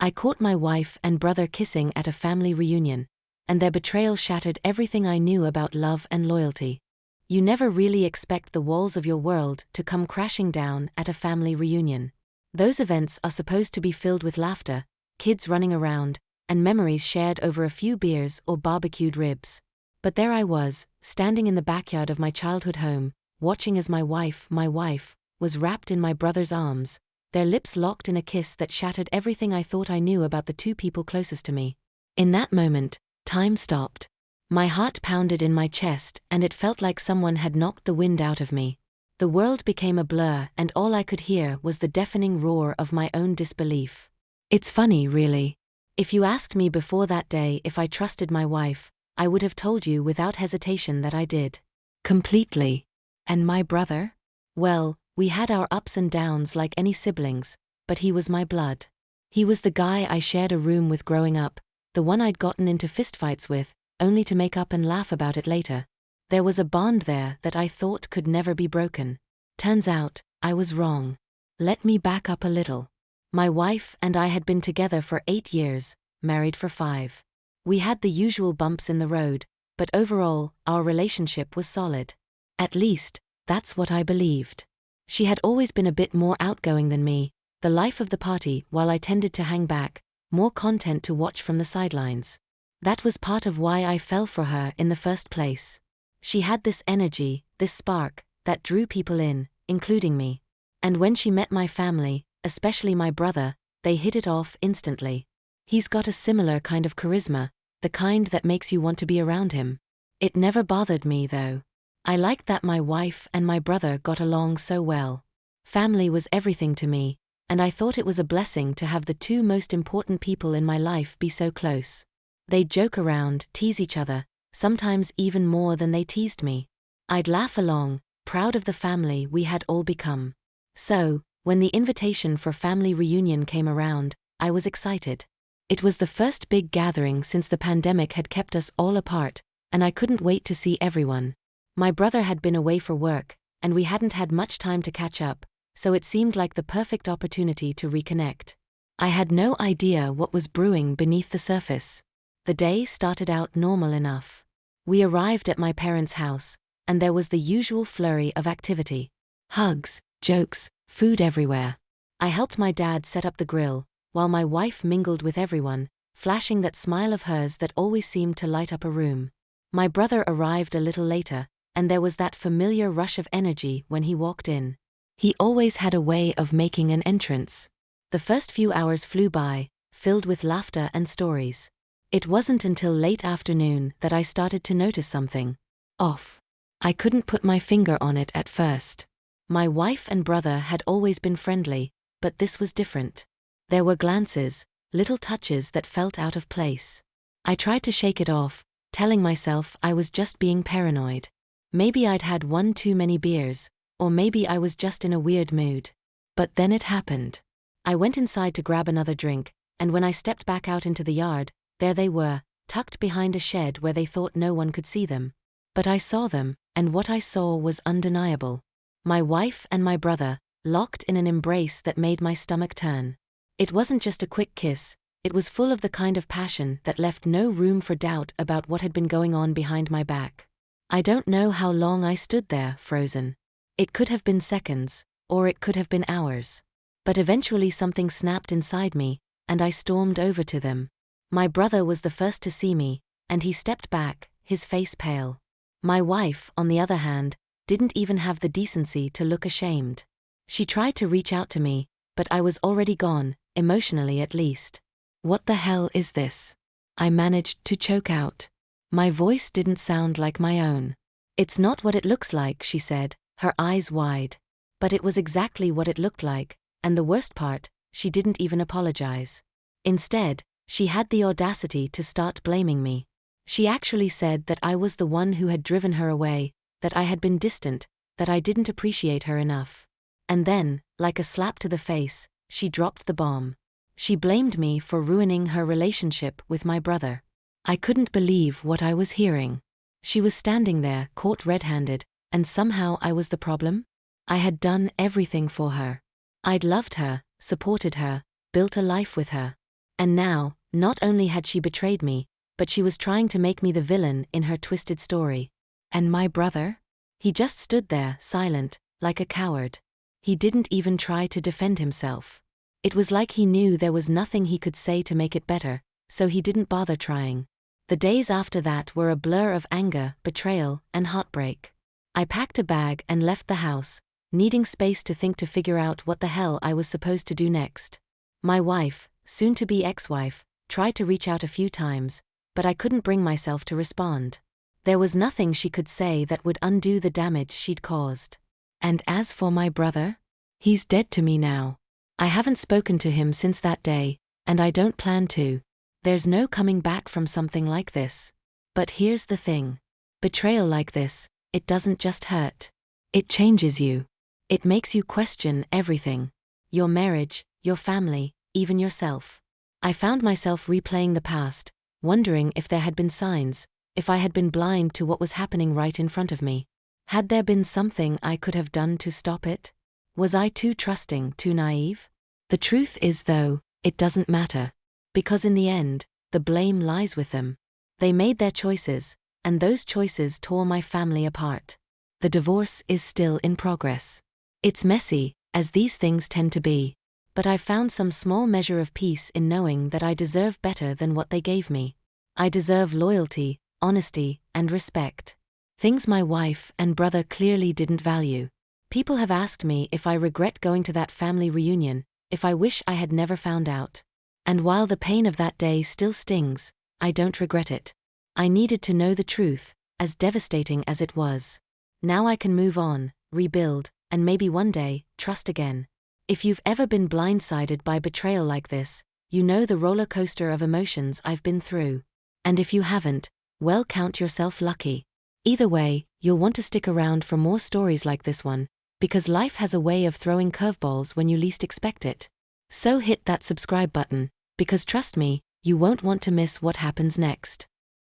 I caught my wife and brother kissing at a family reunion, and their betrayal shattered everything I knew about love and loyalty. You never really expect the walls of your world to come crashing down at a family reunion. Those events are supposed to be filled with laughter, kids running around, and memories shared over a few beers or barbecued ribs. But there I was, standing in the backyard of my childhood home, watching as my wife, was wrapped in my brother's arms, their lips locked in a kiss that shattered everything I thought I knew about the two people closest to me. In that moment, time stopped. My heart pounded in my chest, and it felt like someone had knocked the wind out of me. The world became a blur, and all I could hear was the deafening roar of my own disbelief. It's funny, really. If you asked me before that day if I trusted my wife, I would have told you without hesitation that I did. Completely. And my brother? Well, we had our ups and downs like any siblings, but he was my blood. He was the guy I shared a room with growing up, the one I'd gotten into fistfights with, only to make up and laugh about it later. There was a bond there that I thought could never be broken. Turns out, I was wrong. Let me back up a little. My wife and I had been together for 8 years, married for 5. We had the usual bumps in the road, but overall, our relationship was solid. At least, that's what I believed. She had always been a bit more outgoing than me, the life of the party, while I tended to hang back, more content to watch from the sidelines. That was part of why I fell for her in the first place. She had this energy, this spark, that drew people in, including me. And when she met my family, especially my brother, they hit it off instantly. He's got a similar kind of charisma, the kind that makes you want to be around him. It never bothered me, though. I liked that my wife and my brother got along so well. Family was everything to me, and I thought it was a blessing to have the two most important people in my life be so close. They'd joke around, tease each other, sometimes even more than they teased me. I'd laugh along, proud of the family we had all become. So, when the invitation for family reunion came around, I was excited. It was the first big gathering since the pandemic had kept us all apart, and I couldn't wait to see everyone. My brother had been away for work, and we hadn't had much time to catch up, so it seemed like the perfect opportunity to reconnect. I had no idea what was brewing beneath the surface. The day started out normal enough. We arrived at my parents' house, and there was the usual flurry of activity. Hugs, jokes, food everywhere. I helped my dad set up the grill, while my wife mingled with everyone, flashing that smile of hers that always seemed to light up a room. My brother arrived a little later, and there was that familiar rush of energy when he walked in. He always had a way of making an entrance. The first few hours flew by, filled with laughter and stories. It wasn't until late afternoon that I started to notice something off. I couldn't put my finger on it at first. My wife and brother had always been friendly, but this was different. There were glances, little touches that felt out of place. I tried to shake it off, telling myself I was just being paranoid. Maybe I'd had one too many beers, or maybe I was just in a weird mood. But then it happened. I went inside to grab another drink, and when I stepped back out into the yard, there they were, tucked behind a shed where they thought no one could see them. But I saw them, and what I saw was undeniable. My wife and my brother, locked in an embrace that made my stomach turn. It wasn't just a quick kiss, it was full of the kind of passion that left no room for doubt about what had been going on behind my back. I don't know how long I stood there, frozen. It could have been seconds, or it could have been hours. But eventually something snapped inside me, and I stormed over to them. My brother was the first to see me, and he stepped back, his face pale. My wife, on the other hand, didn't even have the decency to look ashamed. She tried to reach out to me, but I was already gone, emotionally at least. What the hell is this? I managed to choke out. My voice didn't sound like my own. It's not what it looks like, she said, her eyes wide. But it was exactly what it looked like, and the worst part, she didn't even apologize. Instead, she had the audacity to start blaming me. She actually said that I was the one who had driven her away, that I had been distant, that I didn't appreciate her enough. And then, like a slap to the face, she dropped the bomb. She blamed me for ruining her relationship with my brother. I couldn't believe what I was hearing. She was standing there, caught red-handed, and somehow I was the problem? I had done everything for her. I'd loved her, supported her, built a life with her. And now, not only had she betrayed me, but she was trying to make me the villain in her twisted story. And my brother? He just stood there, silent, like a coward. He didn't even try to defend himself. It was like he knew there was nothing he could say to make it better, so he didn't bother trying. The days after that were a blur of anger, betrayal, and heartbreak. I packed a bag and left the house, needing space to think to figure out what the hell I was supposed to do next. My wife, soon-to-be ex-wife, tried to reach out a few times, but I couldn't bring myself to respond. There was nothing she could say that would undo the damage she'd caused. And as for my brother? He's dead to me now. I haven't spoken to him since that day, and I don't plan to. There's no coming back from something like this. But here's the thing. Betrayal like this, it doesn't just hurt. It changes you. It makes you question everything. Your marriage, your family, even yourself. I found myself replaying the past, wondering if there had been signs, if I had been blind to what was happening right in front of me. Had there been something I could have done to stop it? Was I too trusting, too naive? The truth is, though, it doesn't matter. Because in the end, the blame lies with them. They made their choices, and those choices tore my family apart. The divorce is still in progress. It's messy, as these things tend to be. But I've found some small measure of peace in knowing that I deserve better than what they gave me. I deserve loyalty, honesty, and respect. Things my wife and brother clearly didn't value. People have asked me if I regret going to that family reunion, if I wish I had never found out. And while the pain of that day still stings, I don't regret it. I needed to know the truth, as devastating as it was. Now I can move on, rebuild, and maybe one day, trust again. If you've ever been blindsided by betrayal like this, you know the roller coaster of emotions I've been through. And if you haven't, well, count yourself lucky. Either way, you'll want to stick around for more stories like this one, because life has a way of throwing curveballs when you least expect it. So hit that subscribe button, because trust me, you won't want to miss what happens next.